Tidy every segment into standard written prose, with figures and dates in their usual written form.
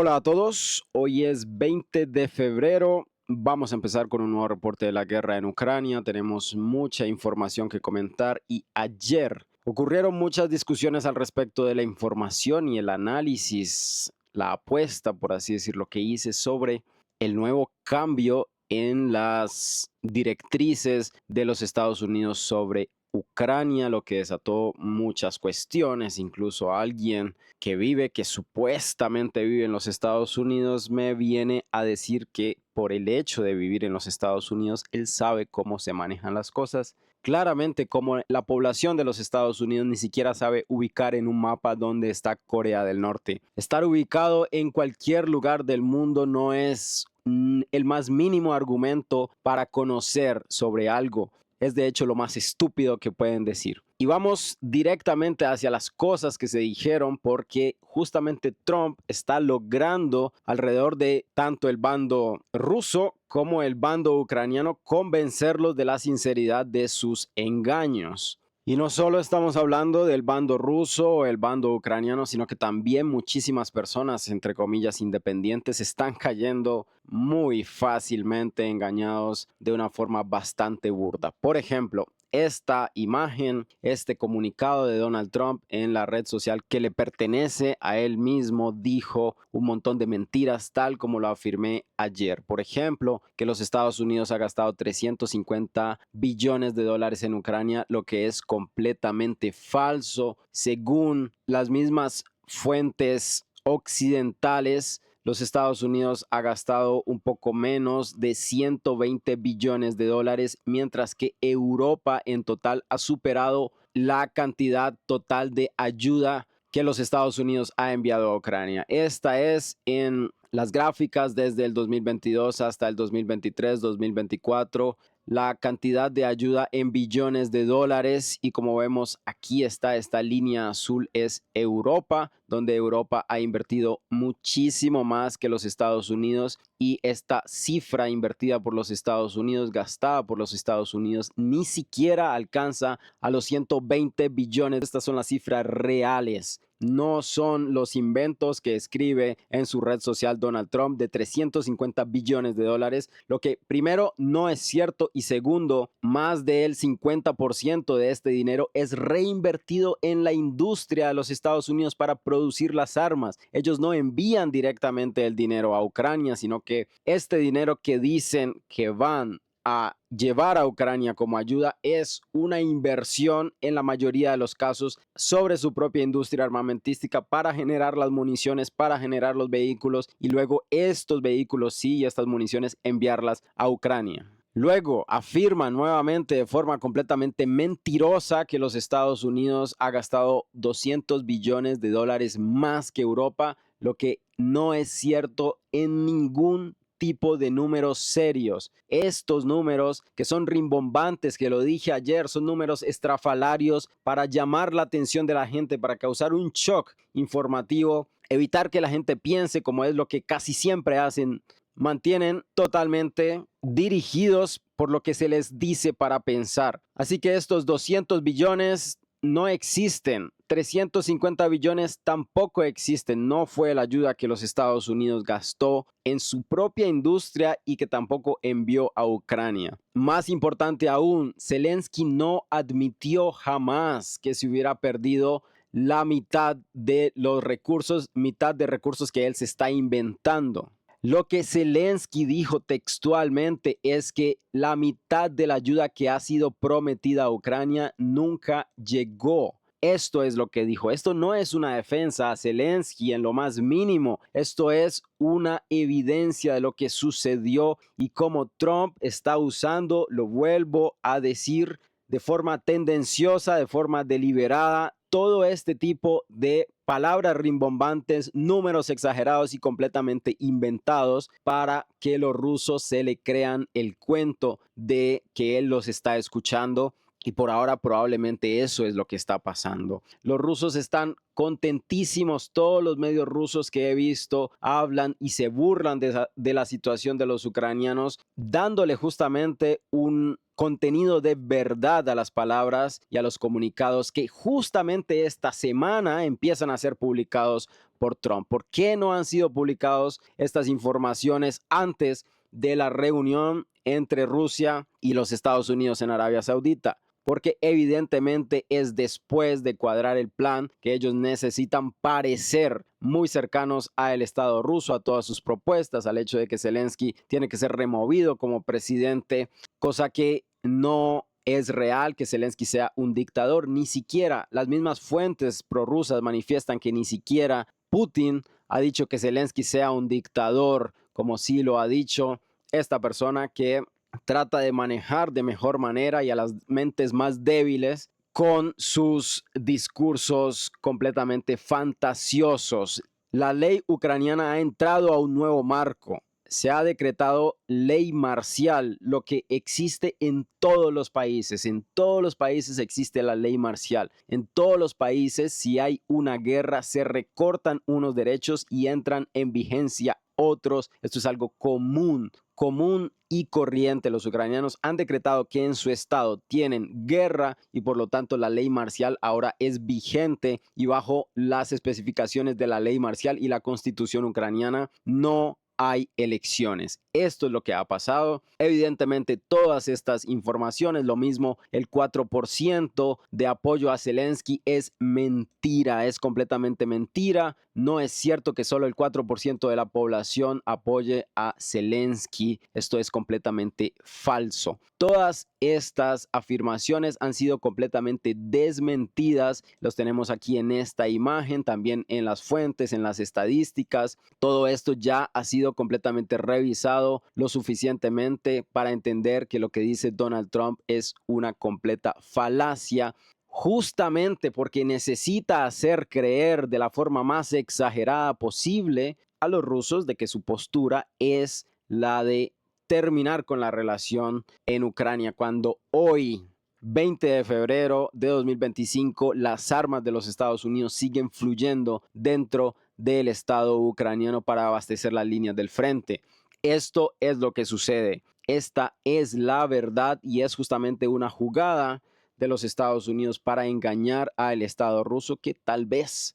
Hola a todos, hoy es 20 de febrero. Vamos a empezar con un nuevo reporte de la guerra en Ucrania. Tenemos mucha información que comentar y ayer ocurrieron muchas discusiones al respecto de la información y el análisis, la apuesta, por así decirlo, que hice sobre el nuevo cambio en las directrices de los Estados Unidos sobre Ucrania, lo que desató muchas cuestiones. Incluso alguien que supuestamente vive en los Estados Unidos, me viene a decir que por el hecho de vivir en los Estados Unidos, él sabe cómo se manejan las cosas. Claramente, como la población de los Estados Unidos ni siquiera sabe ubicar en un mapa dónde está Corea del Norte. Estar ubicado en cualquier lugar del mundo no es el más mínimo argumento para conocer sobre algo. Es de hecho lo más estúpido que pueden decir. Y vamos directamente hacia las cosas que se dijeron porque justamente Trump está logrando alrededor de tanto el bando ruso como el bando ucraniano convencerlos de la sinceridad de sus engaños. Y no solo estamos hablando del bando ruso o el bando ucraniano, sino que también muchísimas personas, entre comillas, independientes, están cayendo muy fácilmente engañados de una forma bastante burda. Por ejemplo, esta imagen, este comunicado de Donald Trump en la red social que le pertenece a él mismo, dijo un montón de mentiras, tal como lo afirmé ayer. Por ejemplo, que los Estados Unidos ha gastado 350 billones de dólares en Ucrania, lo que es completamente falso. Según las mismas fuentes occidentales, los Estados Unidos ha gastado un poco menos de 120 billones de dólares, mientras que Europa en total ha superado la cantidad total de ayuda que los Estados Unidos ha enviado a Ucrania. Esta es en las gráficas desde el 2022 hasta el 2023-2024, la cantidad de ayuda en billones de dólares, y como vemos aquí está esta línea azul, es Europa, donde Europa ha invertido muchísimo más que los Estados Unidos, y esta cifra invertida por los Estados Unidos, gastada por los Estados Unidos, ni siquiera alcanza a los 120 billones. Estas son las cifras reales. No son los inventos que escribe en su red social Donald Trump de 350 billones de dólares, lo que primero no es cierto y segundo, más del 50% de este dinero es reinvertido en la industria de los Estados Unidos para producir las armas. Ellos no envían directamente el dinero a Ucrania, sino que este dinero que dicen que van a llevar a Ucrania como ayuda es una inversión en la mayoría de los casos sobre su propia industria armamentística para generar las municiones, para generar los vehículos y luego estos vehículos y estas municiones enviarlas a Ucrania. Luego afirma nuevamente de forma completamente mentirosa que los Estados Unidos ha gastado 200 billones de dólares más que Europa, lo que no es cierto en ningún tipo de números serios. Estos números que son rimbombantes, que lo dije ayer, son números estrafalarios para llamar la atención de la gente, para causar un shock informativo, evitar que la gente piense como es lo que casi siempre hacen. Mantienen totalmente dirigidos por lo que se les dice para pensar. Así que estos 200 billones no existen. 350 billones tampoco existen. No fue la ayuda que los Estados Unidos gastó en su propia industria y que tampoco envió a Ucrania. Más importante aún, Zelensky no admitió jamás que se hubiera perdido la mitad de los recursos, mitad de recursos que él se está inventando. Lo que Zelensky dijo textualmente es que la mitad de la ayuda que ha sido prometida a Ucrania nunca llegó. Esto es lo que dijo. Esto no es una defensa a Zelensky en lo más mínimo. Esto es una evidencia de lo que sucedió y cómo Trump está usando, lo vuelvo a decir, de forma tendenciosa, de forma deliberada, todo este tipo de palabras rimbombantes, números exagerados y completamente inventados para que los rusos se le crean el cuento de que él los está escuchando Y por ahora probablemente eso es lo que está pasando. Los rusos están contentísimos. Todos los medios rusos que he visto hablan y se burlan de la situación de los ucranianos, dándole justamente un contenido de verdad a las palabras y a los comunicados que justamente esta semana empiezan a ser publicados por Trump. ¿Por qué no han sido publicados estas informaciones antes de la reunión entre Rusia y los Estados Unidos en Arabia Saudita? Porque evidentemente es después de cuadrar el plan que ellos necesitan parecer muy cercanos al Estado ruso, a todas sus propuestas, al hecho de que Zelensky tiene que ser removido como presidente, cosa que no es real que Zelensky sea un dictador. Ni siquiera las mismas fuentes prorrusas manifiestan que ni siquiera Putin ha dicho que Zelensky sea un dictador, como sí lo ha dicho esta persona que trata de manejar de mejor manera y a las mentes más débiles con sus discursos completamente fantasiosos. La ley ucraniana ha entrado a un nuevo marco. Se ha decretado ley marcial, lo que existe en todos los países. En todos los países existe la ley marcial. En todos los países, si hay una guerra, se recortan unos derechos y entran en vigencia otros. Esto es algo común y corriente. Los ucranianos han decretado que en su estado tienen guerra y por lo tanto la ley marcial ahora es vigente y bajo las especificaciones de la ley marcial y la constitución ucraniana no hay elecciones. Esto es lo que ha pasado. Evidentemente, todas estas informaciones, lo mismo, el 4% de apoyo a Zelensky es mentira, es completamente mentira. No es cierto que solo el 4% de la población apoye a Zelensky. Esto es completamente falso. Todas estas afirmaciones han sido completamente desmentidas. Los tenemos aquí en esta imagen, también en las fuentes, en las estadísticas. Todo esto ya ha sido completamente revisado lo suficientemente para entender que lo que dice Donald Trump es una completa falacia, justamente porque necesita hacer creer de la forma más exagerada posible a los rusos de que su postura es la de terminar con la relación en Ucrania, cuando hoy, 20 de febrero de 2025, las armas de los Estados Unidos siguen fluyendo dentro del Estado ucraniano para abastecer las líneas del frente. Esto es lo que sucede. Esta es la verdad y es justamente una jugada de los Estados Unidos para engañar al Estado ruso que tal vez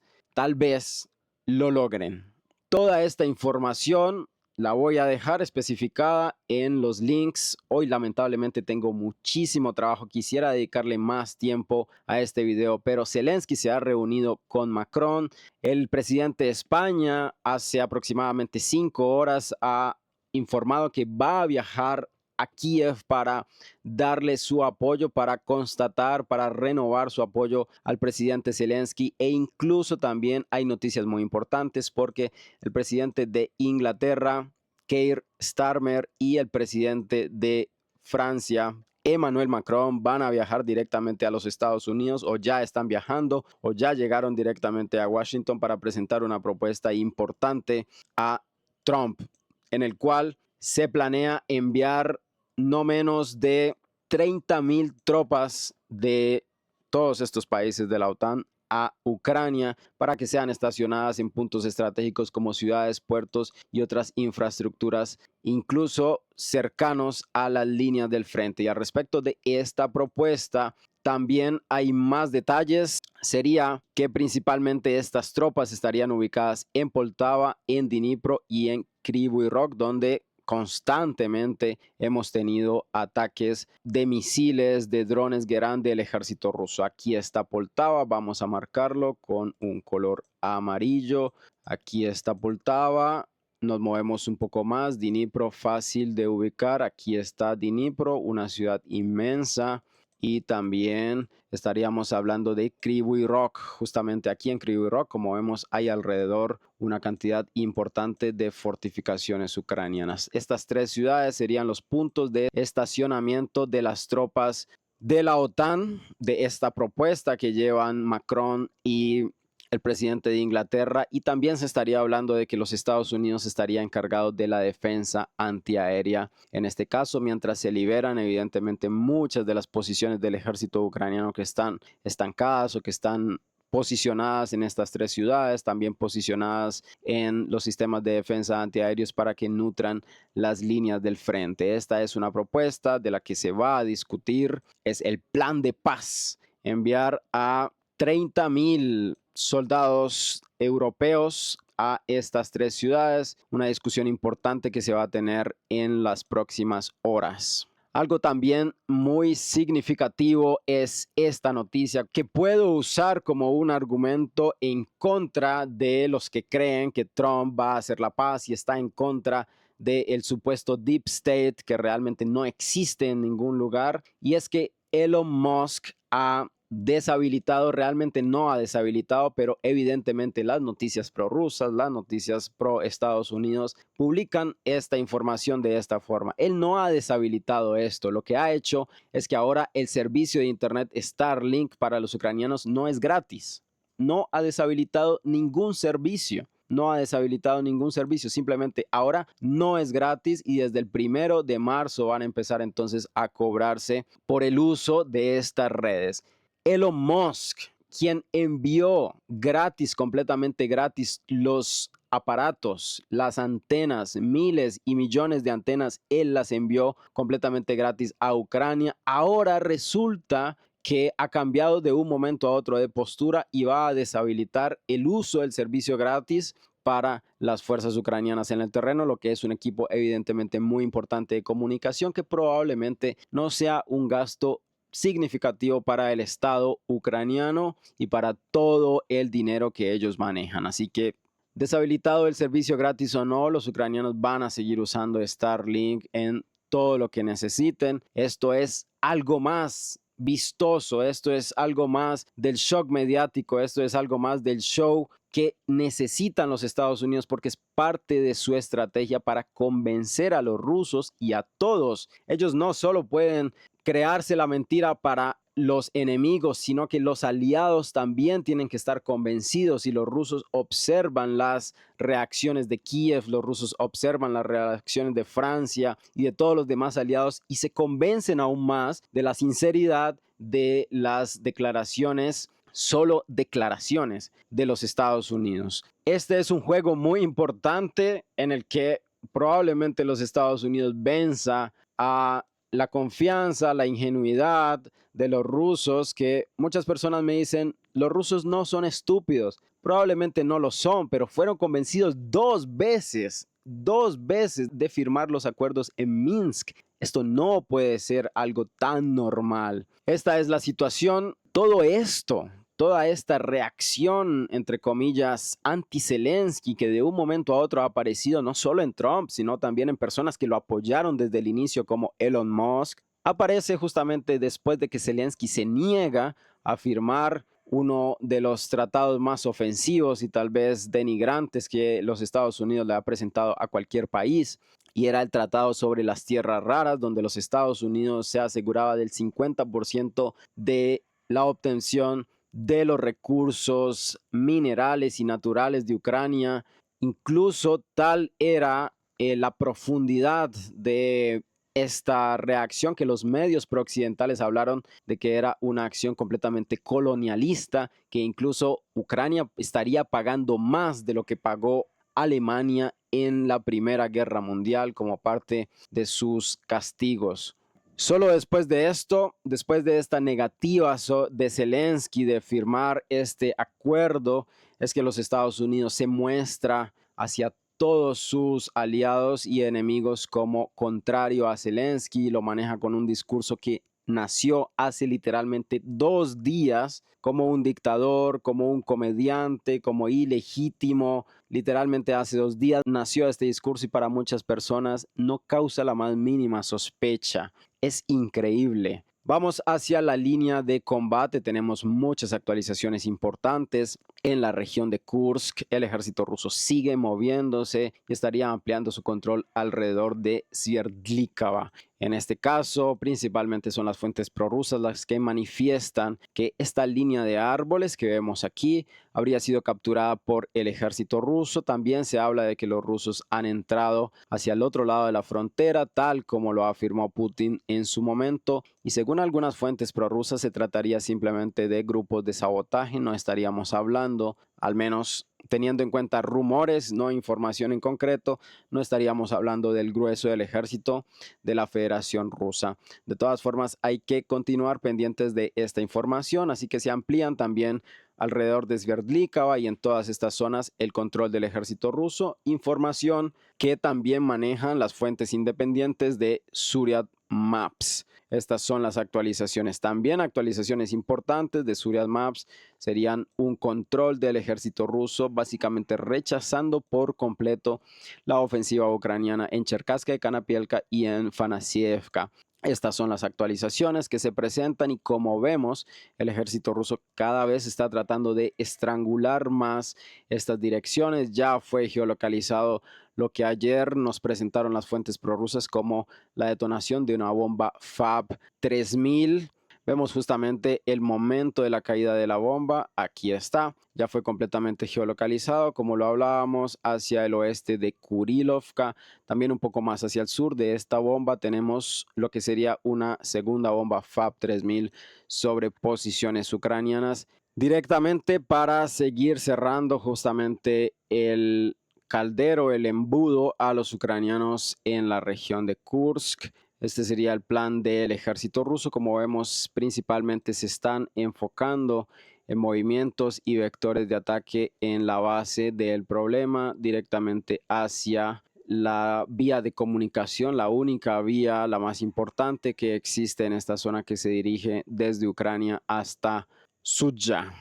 lo logren. Toda esta información la voy a dejar especificada en los links. Hoy lamentablemente tengo muchísimo trabajo. Quisiera dedicarle más tiempo a este video, pero Zelensky se ha reunido con Macron. El presidente de España hace aproximadamente 5 horas ha informado que va a viajar a Kiev para darle su apoyo, para constatar, para renovar su apoyo al presidente Zelensky, e incluso también hay noticias muy importantes porque el presidente de Inglaterra, Keir Starmer, y el presidente de Francia, Emmanuel Macron, van a viajar directamente a los Estados Unidos, o ya están viajando o ya llegaron directamente a Washington para presentar una propuesta importante a Trump, en el cual se planea enviar no menos de 30,000 tropas de todos estos países de la OTAN a Ucrania para que sean estacionadas en puntos estratégicos como ciudades, puertos y otras infraestructuras, incluso cercanos a las líneas del frente. Y al respecto de esta propuesta, también hay más detalles. Sería que principalmente estas tropas estarían ubicadas en Poltava, en Dnipro y en Kryvyi Rog, donde constantemente hemos tenido ataques de misiles, de drones Gerán del ejército ruso. Aquí está Poltava, vamos a marcarlo con un color amarillo. Aquí está Poltava. Nos movemos un poco más. Dnipro, fácil de ubicar. Aquí está Dnipro, una ciudad inmensa. Y también estaríamos hablando de Kryvyi Rog. Justamente aquí en Kryvyi Rog, como vemos, hay alrededor una cantidad importante de fortificaciones ucranianas. Estas 3 ciudades serían los puntos de estacionamiento de las tropas de la OTAN, de esta propuesta que llevan Macron y el presidente de Inglaterra, y también se estaría hablando de que los Estados Unidos estaría encargado de la defensa antiaérea en este caso, mientras se liberan evidentemente muchas de las posiciones del ejército ucraniano que están estancadas o que están posicionadas en estas tres ciudades, también posicionadas en los sistemas de defensa antiaéreos para que nutran las líneas del frente. Esta es una propuesta de la que se va a discutir, es el plan de paz, enviar a 30,000 soldados europeos a estas tres ciudades, una discusión importante que se va a tener en las próximas horas. Algo también muy significativo es esta noticia que puedo usar como un argumento en contra de los que creen que Trump va a hacer la paz y está en contra del supuesto Deep State que realmente no existe en ningún lugar. Y es que Elon Musk ha deshabilitado, realmente no ha deshabilitado, pero evidentemente las noticias prorrusas, las noticias pro Estados Unidos publican esta información de esta forma. Él no ha deshabilitado esto, lo que ha hecho es que ahora el servicio de internet Starlink para los ucranianos no es gratis. No ha deshabilitado ningún servicio. No ha deshabilitado ningún servicio, simplemente ahora no es gratis y desde el 1 de marzo van a empezar entonces a cobrarse por el uso de estas redes. Elon Musk, quien envió gratis, completamente gratis, los aparatos, las antenas, miles y millones de antenas, él las envió completamente gratis a Ucrania. Ahora resulta que ha cambiado de un momento a otro de postura y va a deshabilitar el uso del servicio gratis para las fuerzas ucranianas en el terreno, lo que es un equipo evidentemente muy importante de comunicación que probablemente no sea un gasto significativo para el Estado ucraniano y para todo el dinero que ellos manejan. Así que deshabilitado el servicio gratis o no, los ucranianos van a seguir usando Starlink en todo lo que necesiten. Esto es algo más vistoso, esto es algo más del shock mediático, esto es algo más del show que necesitan los Estados Unidos porque es parte de su estrategia para convencer a los rusos y a todos. Ellos no solo pueden crearse la mentira para los enemigos, sino que los aliados también tienen que estar convencidos y los rusos observan las reacciones de Kiev, los rusos observan las reacciones de Francia y de todos los demás aliados y se convencen aún más de la sinceridad de las declaraciones, solo declaraciones de los Estados Unidos. Este es un juego muy importante en el que probablemente los Estados Unidos venza a la confianza, la ingenuidad de los rusos, que muchas personas me dicen, los rusos no son estúpidos. Probablemente no lo son, pero fueron convencidos dos veces de firmar los acuerdos en Minsk. Esto no puede ser algo tan normal. Esta es la situación. Todo esto, toda esta reacción, entre comillas, anti-Zelensky, que de un momento a otro ha aparecido no solo en Trump, sino también en personas que lo apoyaron desde el inicio, como Elon Musk, aparece justamente después de que Zelensky se niega a firmar uno de los tratados más ofensivos y tal vez denigrantes que los Estados Unidos le ha presentado a cualquier país. Y era el tratado sobre las tierras raras, donde los Estados Unidos se aseguraba del 50% de la obtención de los recursos minerales y naturales de Ucrania. Incluso tal era la profundidad de esta reacción que los medios prooccidentales hablaron de que era una acción completamente colonialista, que incluso Ucrania estaría pagando más de lo que pagó Alemania en la Primera Guerra Mundial como parte de sus castigos. Solo después de esto, después de esta negativa de Zelensky de firmar este acuerdo, es que los Estados Unidos se muestra hacia todos sus aliados y enemigos como contrario a Zelensky, lo maneja con un discurso que nació hace literalmente 2 días como un dictador, como un comediante, como ilegítimo. Literalmente hace 2 días nació este discurso y para muchas personas no causa la más mínima sospecha. Es increíble. Vamos hacia la línea de combate. Tenemos muchas actualizaciones importantes. en la región de Kursk. El ejército ruso sigue moviéndose y estaría ampliando su control alrededor de Sverdlikava. En este caso, principalmente son las fuentes prorrusas las que manifiestan que esta línea de árboles que vemos aquí habría sido capturada por el ejército ruso. También se habla de que los rusos han entrado hacia el otro lado de la frontera, tal como lo afirmó Putin en su momento. Y según algunas fuentes prorrusas, se trataría simplemente de grupos de sabotaje. No estaríamos hablando, al menos teniendo en cuenta rumores, no información en concreto, no estaríamos hablando del grueso del ejército de la Federación Rusa. De todas formas, hay que continuar pendientes de esta información, así que se amplían también alrededor de Sverdlikava y en todas estas zonas el control del ejército ruso, información que también manejan las fuentes independientes de Zuriat Maps. Estas son las actualizaciones. También actualizaciones importantes de Zuriat Maps serían un control del ejército ruso, básicamente rechazando por completo la ofensiva ucraniana en Cherkasska, Kanapielka y en Fanasievka. Estas son las actualizaciones que se presentan y como vemos, el ejército ruso cada vez está tratando de estrangular más estas direcciones. Ya fue geolocalizado lo que ayer nos presentaron las fuentes prorrusas como la detonación de una bomba FAB 3000. Vemos justamente el momento de la caída de la bomba. Aquí está. Ya fue completamente geolocalizado, como lo hablábamos, hacia el oeste de Kurilovka. También un poco más hacia el sur de esta bomba tenemos lo que sería una segunda bomba FAB 3000 sobre posiciones ucranianas. Directamente para seguir cerrando justamente el caldero, el embudo a los ucranianos en la región de Kursk. Este sería el plan del ejército ruso. Como vemos, principalmente se están enfocando en movimientos y vectores de ataque en la base del problema directamente hacia la vía de comunicación, la única vía, la más importante que existe en esta zona que se dirige desde Ucrania hasta Sudzha.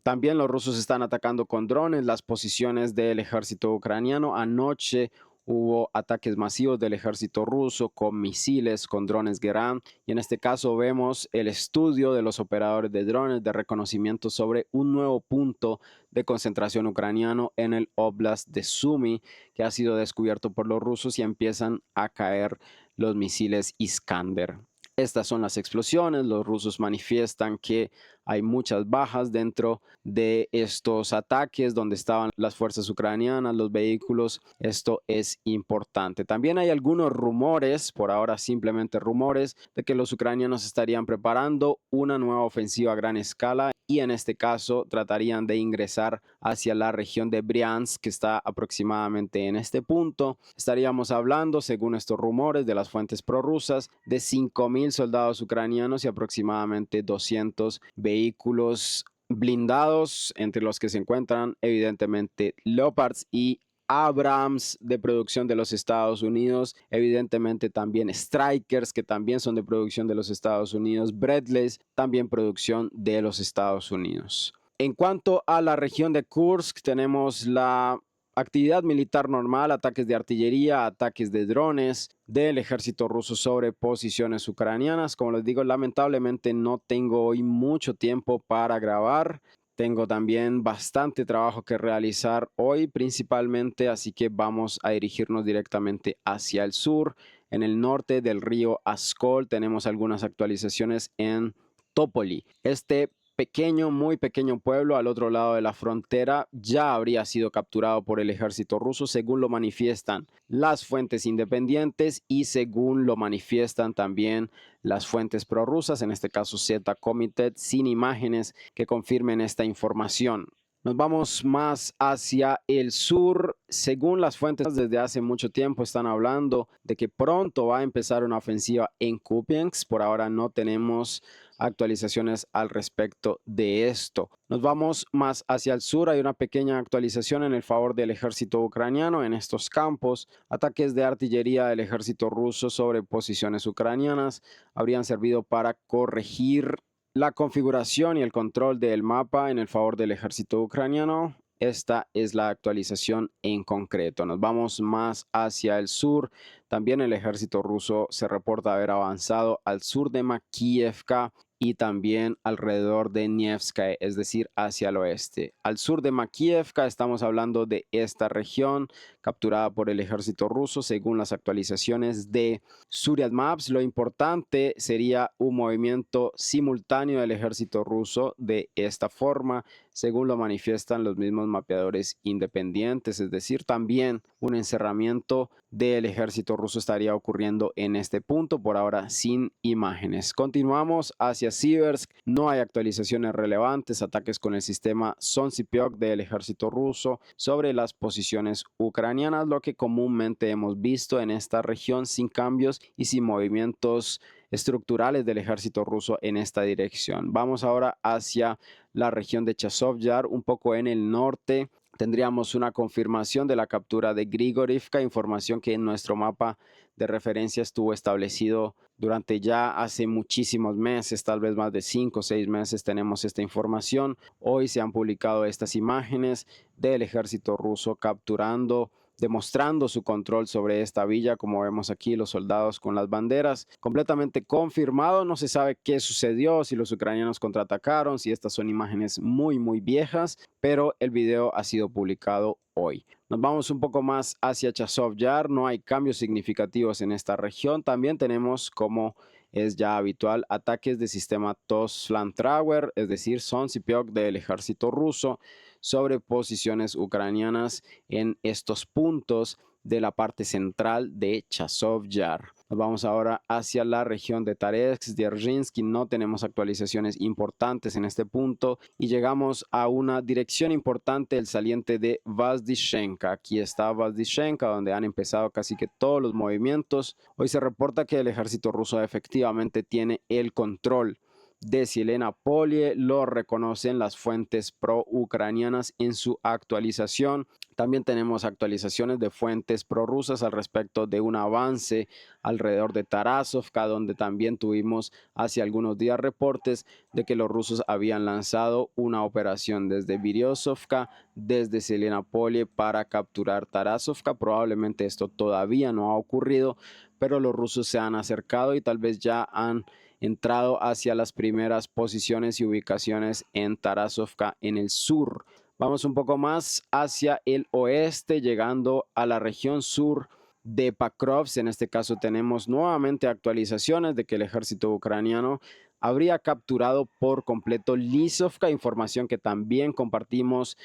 También los rusos están atacando con drones las posiciones del ejército ucraniano. Anoche hubo ataques masivos del ejército ruso con misiles, con drones Geran. Y en este caso vemos el estudio de los operadores de drones de reconocimiento sobre un nuevo punto de concentración ucraniano en el Oblast de Sumy, que ha sido descubierto por los rusos y empiezan a caer los misiles Iskander. Estas son las explosiones. Los rusos manifiestan que hay muchas bajas dentro de estos ataques donde estaban las fuerzas ucranianas, los vehículos. Esto es importante. También hay algunos rumores, por ahora simplemente rumores, de que los ucranianos estarían preparando una nueva ofensiva a gran escala y en este caso tratarían de ingresar hacia la región de Briansk, que está aproximadamente en este punto. Estaríamos hablando, según estos rumores de las fuentes prorrusas, de 5,000 soldados ucranianos y aproximadamente 200 vehículos blindados, entre los que se encuentran evidentemente Leopards y Abrams de producción de los Estados Unidos, evidentemente también Strikers, que también son de producción de los Estados Unidos, Bradleys, también producción de los Estados Unidos. En cuanto a la región de Kursk, tenemos la actividad militar normal, ataques de artillería, ataques de drones del ejército ruso sobre posiciones ucranianas. Como les digo, lamentablemente no tengo hoy mucho tiempo para grabar. Tengo también bastante trabajo que realizar hoy principalmente, así que vamos a dirigirnos directamente hacia el sur. En el norte del río Askol tenemos algunas actualizaciones en Topoli. Este pequeño, muy pequeño pueblo al otro lado de la frontera ya habría sido capturado por el ejército ruso, según lo manifiestan las fuentes independientes y según lo manifiestan también las fuentes prorrusas, en este caso Z-Komitet, sin imágenes que confirmen esta información. Nos vamos más hacia el sur. Según las fuentes, desde hace mucho tiempo están hablando de que pronto va a empezar una ofensiva en Kupiansk. Por ahora no tenemos actualizaciones al respecto de esto. Nos vamos más hacia el sur. Hay una pequeña actualización en el favor del ejército ucraniano en estos campos. Ataques de artillería del ejército ruso sobre posiciones ucranianas habrían servido para corregir la configuración y el control del mapa en el favor del ejército ucraniano. Esta es la actualización en concreto. Nos vamos más hacia el sur. También el ejército ruso se reporta haber avanzado al sur de Makiivka y también alrededor de Nevskaya, es decir, hacia el oeste. Al sur de Makiivka estamos hablando de esta región capturada por el ejército ruso según las actualizaciones de Zuriat Maps. Lo importante sería un movimiento simultáneo del ejército ruso de esta forma, según lo manifiestan los mismos mapeadores independientes, es decir, también un encerramiento del ejército ruso estaría ocurriendo en este punto, por ahora sin imágenes. Continuamos hacia Siversk, no hay actualizaciones relevantes, ataques con el sistema Sonsipiok del ejército ruso sobre las posiciones ucranianas, lo que comúnmente hemos visto en esta región sin cambios y sin movimientos estructurales del ejército ruso en esta dirección. Vamos ahora hacia la región de Chazov Yar, un poco en el norte. Tendríamos una confirmación de la captura de Grigorivka, información que en nuestro mapa de referencia estuvo establecido durante ya hace muchísimos meses, tal vez más de 5 o 6 meses tenemos esta información. Hoy se han publicado estas imágenes del ejército ruso capturando, demostrando su control sobre esta villa, como vemos aquí los soldados con las banderas, completamente confirmado. No se sabe qué sucedió, si los ucranianos contraatacaron, si estas son imágenes muy viejas, pero el video ha sido publicado hoy. Nos vamos un poco más hacia Chazov Yar, no hay cambios significativos en esta región. También tenemos, como es ya habitual, ataques de sistema TOS-Flamthrower, es decir, Sonsipiok del ejército ruso sobre posiciones ucranianas en estos puntos de la parte central de Chazov Yar. Nos vamos ahora hacia la región de Taretsk, Dzerzhinsky. No tenemos actualizaciones importantes en este punto y llegamos a una dirección importante, el saliente de Vazdishenka. Aquí está Vazdishenka, donde han empezado casi que todos los movimientos. Hoy se reporta que el ejército ruso efectivamente tiene el control de Zelenapolie, lo reconocen las fuentes pro-ucranianas en su actualización. También tenemos actualizaciones de fuentes prorrusas al respecto de un avance alrededor de Tarasovka, donde también tuvimos hace algunos días reportes de que los rusos habían lanzado una operación desde Biryosovka, desde Zelenapolie para capturar Tarasovka. Probablemente esto todavía no ha ocurrido, pero los rusos se han acercado y tal vez ya han entrado hacia las primeras posiciones y ubicaciones en Tarasovka en el sur. Vamos un poco más hacia el oeste, llegando a la región sur de Pakrovsk. En este caso tenemos nuevamente actualizaciones de que el ejército ucraniano habría capturado por completo Lisovka, información que también compartimos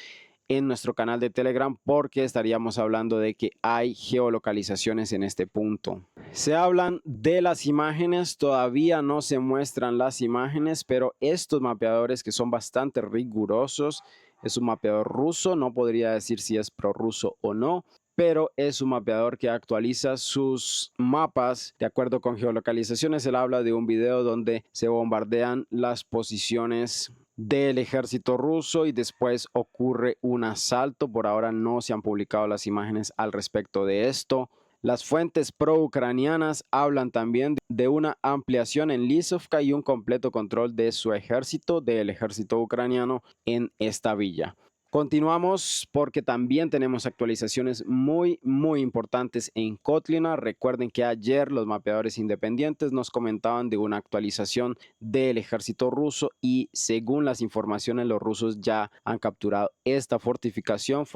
en nuestro canal de Telegram porque estaríamos hablando de que hay geolocalizaciones en este punto. Se hablan de las imágenes, todavía no se muestran las imágenes, pero estos mapeadores que son bastante rigurosos, es un mapeador ruso, no podría decir si es prorruso o no, pero es un mapeador que actualiza sus mapas de acuerdo con geolocalizaciones. Él habla de un video donde se bombardean las posiciones del ejército ruso y después ocurre un asalto. Por ahora no se han publicado las imágenes al respecto de esto. Las fuentes pro-ucranianas hablan también de una ampliación en Lisovka y un completo control de su ejército, del ejército ucraniano en esta villa. Continuamos porque también tenemos actualizaciones muy importantes en Kotlina. Recuerden que ayer los mapeadores independientes nos comentaban de una actualización del ejército ruso y según las informaciones los rusos ya han capturado esta fortificación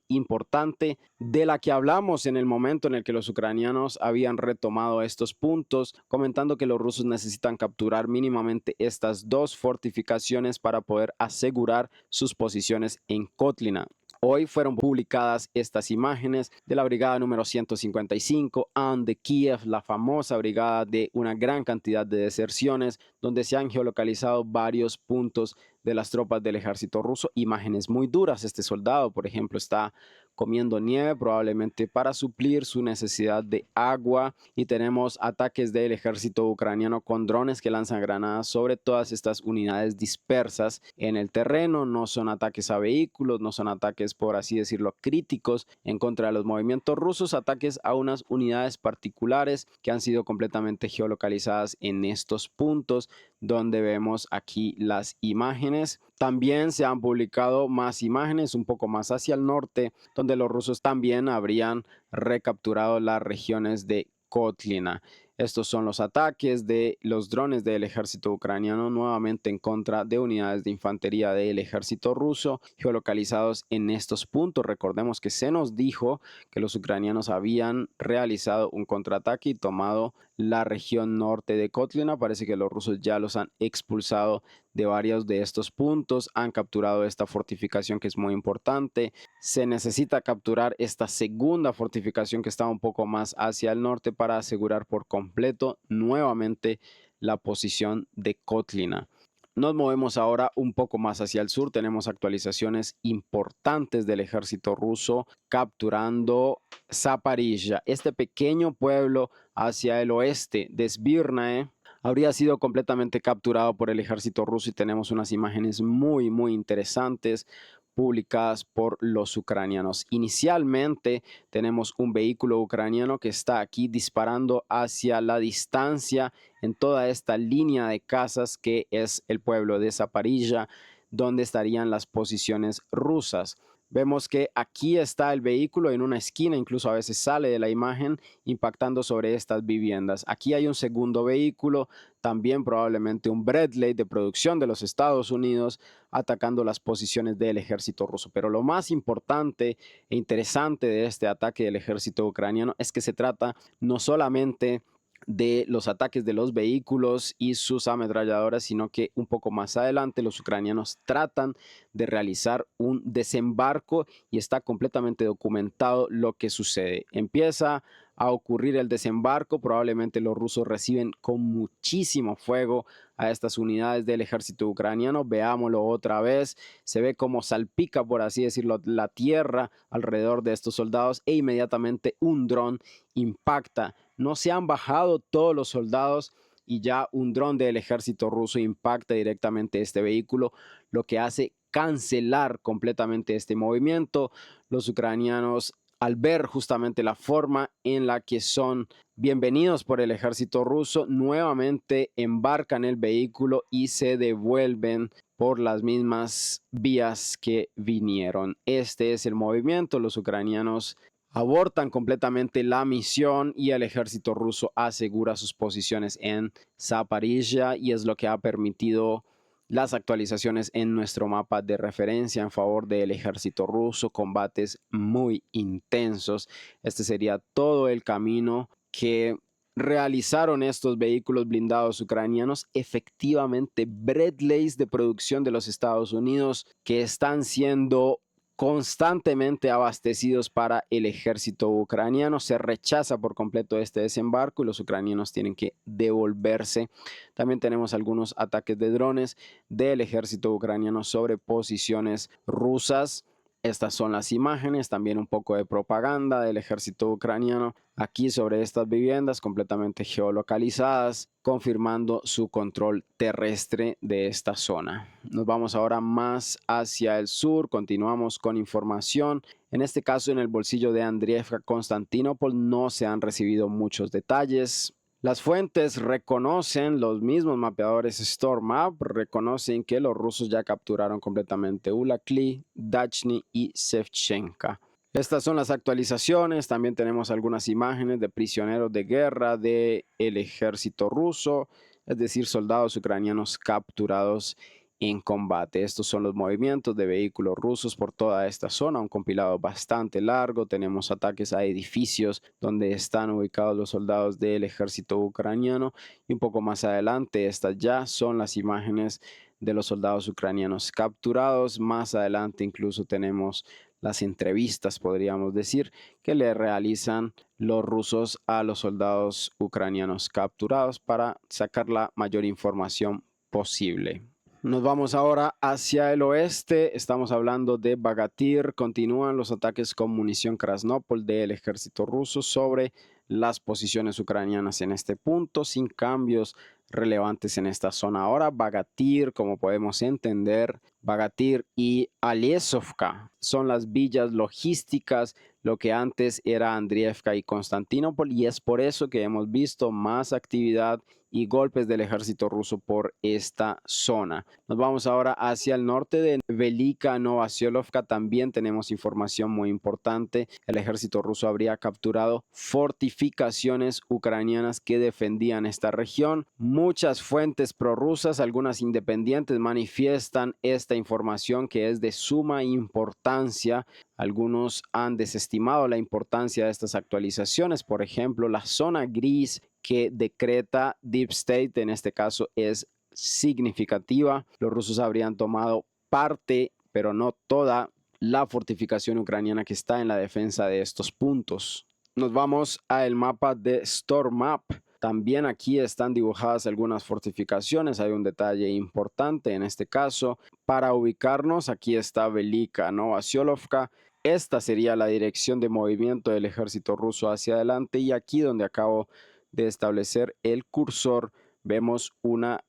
importante de la que hablamos en el momento en el que los ucranianos habían retomado estos puntos, comentando que los rusos necesitan capturar mínimamente estas dos fortificaciones para poder asegurar sus posiciones en Kotlina. Hoy fueron publicadas estas imágenes de la brigada número 155 de Kiev, la famosa brigada de una gran cantidad de deserciones, donde se han geolocalizado varios puntos de las tropas del ejército ruso. Imágenes muy duras. Este soldado, por ejemplo, está comiendo nieve, probablemente para suplir su necesidad de agua. Y tenemos ataques del ejército ucraniano con drones que lanzan granadas sobre todas estas unidades dispersas en el terreno. No son ataques a vehículos, no son ataques, por así decirlo, críticos en contra de los movimientos rusos, ataques a unas unidades particulares que han sido completamente geolocalizadas en estos puntos donde vemos aquí las imágenes. También se han publicado más imágenes un poco más hacia el norte, donde los rusos también habrían recapturado las regiones de Kotlina. Estos son los ataques de los drones del ejército ucraniano nuevamente en contra de unidades de infantería del ejército ruso geolocalizados en estos puntos. Recordemos que se nos dijo que los ucranianos habían realizado un contraataque y tomado la región norte de Kotlina. Parece que los rusos ya los han expulsado de varios de estos puntos, han capturado esta fortificación que es muy importante. Se necesita capturar esta segunda fortificación que está un poco más hacia el norte para asegurar por completo nuevamente la posición de Kotlina. Nos movemos ahora un poco más hacia el sur. Tenemos actualizaciones importantes del ejército ruso capturando Zaparizhia, este pequeño pueblo hacia el oeste de Svirnae. Habría sido completamente capturado por el ejército ruso y tenemos unas imágenes muy interesantes publicadas por los ucranianos. Inicialmente tenemos un vehículo ucraniano que está aquí disparando hacia la distancia en toda esta línea de casas que es el pueblo de Zaparizhia, donde estarían las posiciones rusas. Vemos que aquí está el vehículo en una esquina, incluso a veces sale de la imagen impactando sobre estas viviendas. Aquí hay un segundo vehículo, también probablemente un Bradley de producción de los Estados Unidos, atacando las posiciones del ejército ruso. Pero lo más importante e interesante de este ataque del ejército ucraniano es que se trata no solamente de los ataques de los vehículos y sus ametralladoras, sino que un poco más adelante los ucranianos tratan de realizar un desembarco y está completamente documentado lo que sucede. Empieza a ocurrir el desembarco, probablemente los rusos reciben con muchísimo fuego a estas unidades del ejército ucraniano. Veámoslo otra vez, se ve como salpica, por así decirlo, la tierra alrededor de estos soldados e inmediatamente un dron impacta. No se han bajado todos los soldados y ya un dron del ejército ruso impacta directamente este vehículo, lo que hace cancelar completamente este movimiento. Los ucranianos, al ver justamente la forma en la que son bienvenidos por el ejército ruso, nuevamente embarcan el vehículo y se devuelven por las mismas vías que vinieron. Este es el movimiento. Los ucranianos abortan completamente la misión y el ejército ruso asegura sus posiciones en Zaparizhia y es lo que ha permitido las actualizaciones en nuestro mapa de referencia en favor del ejército ruso, combates muy intensos. Este sería todo el camino que realizaron estos vehículos blindados ucranianos, efectivamente Bradleys de producción de los Estados Unidos que están siendo constantemente abastecidos para el ejército ucraniano. Se rechaza por completo este desembarco y los ucranianos tienen que devolverse. También tenemos algunos ataques de drones del ejército ucraniano sobre posiciones rusas. Estas son las imágenes, también un poco de propaganda del ejército ucraniano aquí sobre estas viviendas completamente geolocalizadas, confirmando su control terrestre de esta zona. Nos vamos ahora más hacia el sur, continuamos con información. En este caso, en el bolsillo de Andriivka, Constantinopol, no se han recibido muchos detalles. Las fuentes reconocen, los mismos mapeadores StormMap reconocen que los rusos ya capturaron completamente Ulakli, Dachny y Shevchenka. Estas son las actualizaciones. También tenemos algunas imágenes de prisioneros de guerra del ejército ruso, es decir, soldados ucranianos capturados en combate. Estos son los movimientos de vehículos rusos por toda esta zona, un compilado bastante largo. Tenemos ataques a edificios donde están ubicados los soldados del ejército ucraniano y un poco más adelante estas ya son las imágenes de los soldados ucranianos capturados. Más adelante incluso tenemos las entrevistas, podríamos decir, que le realizan los rusos a los soldados ucranianos capturados para sacar la mayor información posible. Nos vamos ahora hacia el oeste. Estamos hablando de Bagatir. Continúan los ataques con munición Krasnopol del ejército ruso sobre las posiciones ucranianas en este punto, sin cambios relevantes en esta zona. Ahora Bagatir, como podemos entender, Bagatir y Aliesovka son las villas logísticas, lo que antes era Andriivka y Constantinopol, y es por eso que hemos visto más actividad y golpes del ejército ruso por esta zona. Nos vamos ahora hacia el norte de Velika Novasiolkovka. También tenemos información muy importante. El ejército ruso habría capturado fortificaciones ucranianas que defendían esta región. Muchas fuentes prorrusas, algunas independientes, manifiestan esta información que es de suma importancia. Algunos han desestimado la importancia de estas actualizaciones. Por ejemplo, la zona gris que decreta Deep State, en este caso, es significativa. Los rusos habrían tomado parte, pero no toda, la fortificación ucraniana que está en la defensa de estos puntos. Nos vamos al mapa de Storm Map. También aquí están dibujadas algunas fortificaciones. Hay un detalle importante en este caso. Para ubicarnos, aquí está Velika Novasiolkovka. Esta sería la dirección de movimiento del ejército ruso hacia adelante, y aquí donde acabo de establecer el cursor vemos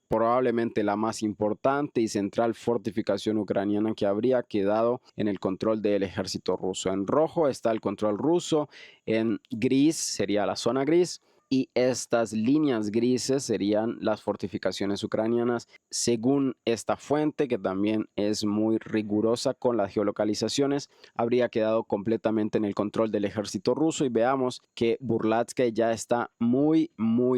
probablemente la más importante y central fortificación ucraniana que habría quedado en el control del ejército ruso. En rojo está el control ruso, en gris sería la zona gris, y estas líneas grises serían las fortificaciones ucranianas, según esta fuente, que también es muy rigurosa con las geolocalizaciones. Habría quedado completamente en el control del ejército ruso, y veamos que Burlatska ya está muy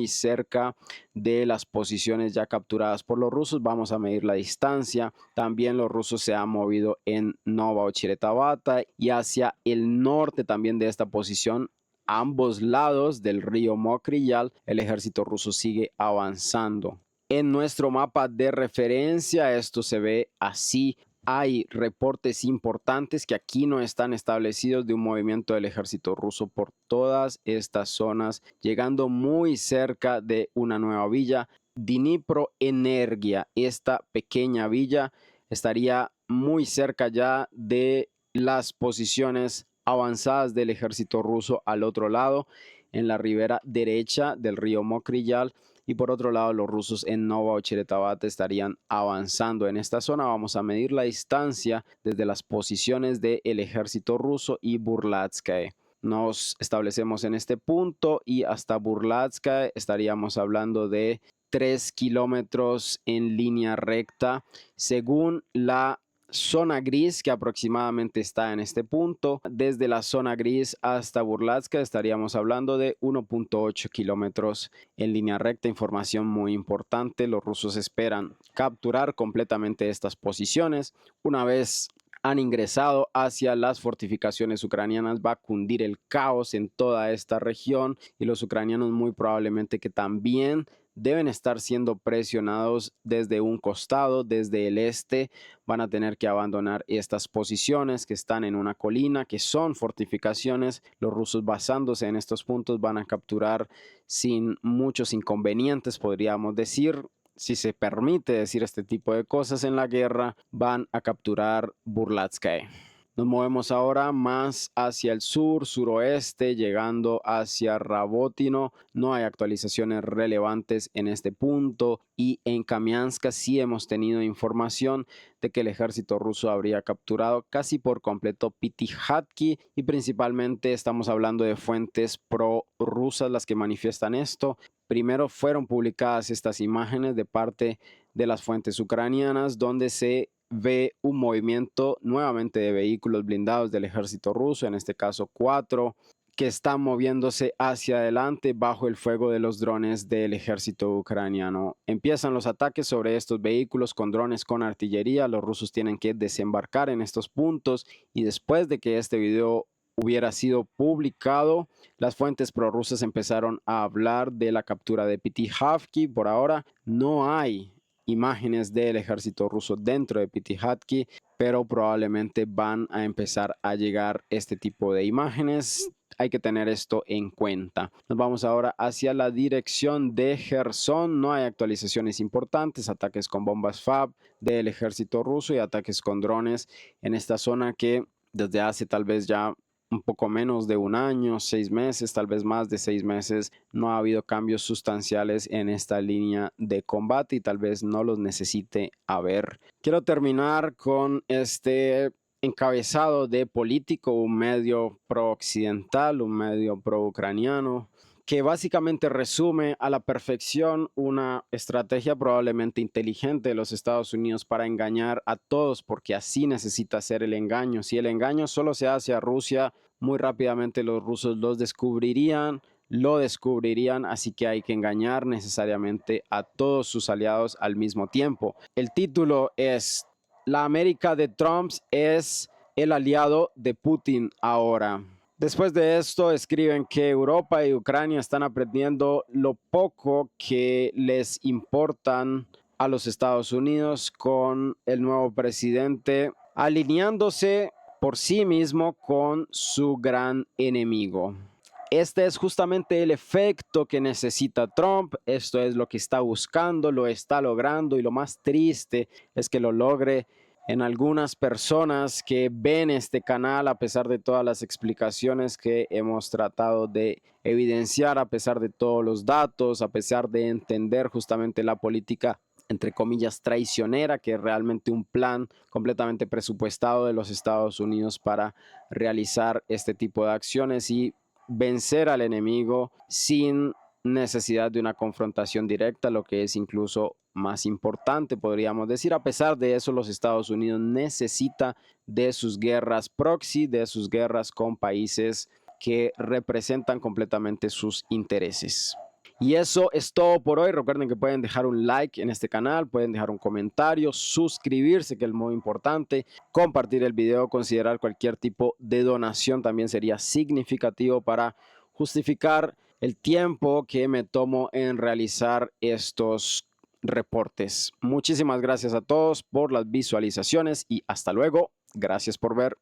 cerca de las posiciones ya capturadas por los rusos. Vamos a medir la distancia. También los rusos se han movido en Novocheretabatá y hacia el norte también de esta posición, ambos lados del río Mokryal, el ejército ruso sigue avanzando. En nuestro mapa de referencia esto se ve así. Hay reportes importantes que aquí no están establecidos de un movimiento del ejército ruso por todas estas zonas, llegando muy cerca de una nueva villa, Dnipro Energia. Esta pequeña villa estaría muy cerca ya de las posiciones avanzadas del ejército ruso al otro lado, en la ribera derecha del río Mokryal. Y por otro lado, los rusos en Novocheretabatá estarían avanzando en esta zona. Vamos a medir la distancia desde las posiciones del ejército ruso y Burlatska. Nos establecemos en este punto y hasta Burlatska estaríamos hablando de 3 kilómetros en línea recta, según la zona gris que aproximadamente está en este punto. Desde la zona gris hasta Burlatska estaríamos hablando de 1.8 kilómetros en línea recta. Información muy importante. Los rusos esperan capturar completamente estas posiciones. Una vez han ingresado hacia las fortificaciones ucranianas, va a cundir el caos en toda esta región, y los ucranianos muy probablemente que también deben estar siendo presionados desde un costado, desde el este. Van a tener que abandonar estas posiciones que están en una colina, que son fortificaciones. Los rusos, basándose en estos puntos, van a capturar sin muchos inconvenientes, podríamos decir. Si se permite decir este tipo de cosas en la guerra, van a capturar Burlatska. Nos movemos ahora más hacia el sur, suroeste, llegando hacia Rabotino. No hay actualizaciones relevantes en este punto, y en Kamianska sí hemos tenido información de que el ejército ruso habría capturado casi por completo Pitihatki, y principalmente estamos hablando de fuentes prorrusas las que manifiestan esto. Primero fueron publicadas estas imágenes de parte de las fuentes ucranianas, donde se ve un movimiento nuevamente de vehículos blindados del ejército ruso, en este caso 4, que están moviéndose hacia adelante bajo el fuego de los drones del ejército ucraniano. Empiezan los ataques sobre estos vehículos con drones, con artillería. Los rusos tienen que desembarcar en estos puntos, y después de que este video hubiera sido publicado, las fuentes prorrusas empezaron a hablar de la captura de Pitihatki. Por ahora no hay imágenes del ejército ruso dentro de Pitihatki, pero probablemente van a empezar a llegar este tipo de imágenes. Hay que tener esto en cuenta. Nos vamos ahora hacia la dirección de Gerson. No hay actualizaciones importantes, ataques con bombas FAB del ejército ruso y ataques con drones en esta zona que desde hace tal vez ya un poco menos de un año, 6 meses, tal vez más de 6 meses, no ha habido cambios sustanciales en esta línea de combate, y tal vez no los necesite haber. Quiero terminar con este encabezado de Político, un medio pro-occidental, un medio pro-ucraniano, que básicamente resume a la perfección una estrategia probablemente inteligente de los Estados Unidos para engañar a todos, porque así necesita ser el engaño. Si el engaño solo se hace a Rusia, muy rápidamente los rusos lo descubrirían, así que hay que engañar necesariamente a todos sus aliados al mismo tiempo. El título es: La América de Trump es el aliado de Putin ahora. Después de esto, escriben que Europa y Ucrania están aprendiendo lo poco que les importan a los Estados Unidos con el nuevo presidente alineándose por sí mismo con su gran enemigo. Este es justamente el efecto que necesita Trump, esto es lo que está buscando, lo está logrando, y lo más triste es que lo logre en algunas personas que ven este canal, a pesar de todas las explicaciones que hemos tratado de evidenciar, a pesar de todos los datos, a pesar de entender justamente la política, entre comillas, traicionera, que es realmente un plan completamente presupuestado de los Estados Unidos para realizar este tipo de acciones y vencer al enemigo sin necesidad de una confrontación directa, lo que es incluso más importante, podríamos decir. A pesar de eso, los Estados Unidos necesita de sus guerras proxy, de sus guerras con países que representan completamente sus intereses. Y eso es todo por hoy. Recuerden que pueden dejar un like en este canal, pueden dejar un comentario, suscribirse, que es muy importante, compartir el video, considerar cualquier tipo de donación también sería significativo para justificar el tiempo que me tomo en realizar estos reportes. Muchísimas gracias a todos por las visualizaciones y hasta luego. Gracias por ver.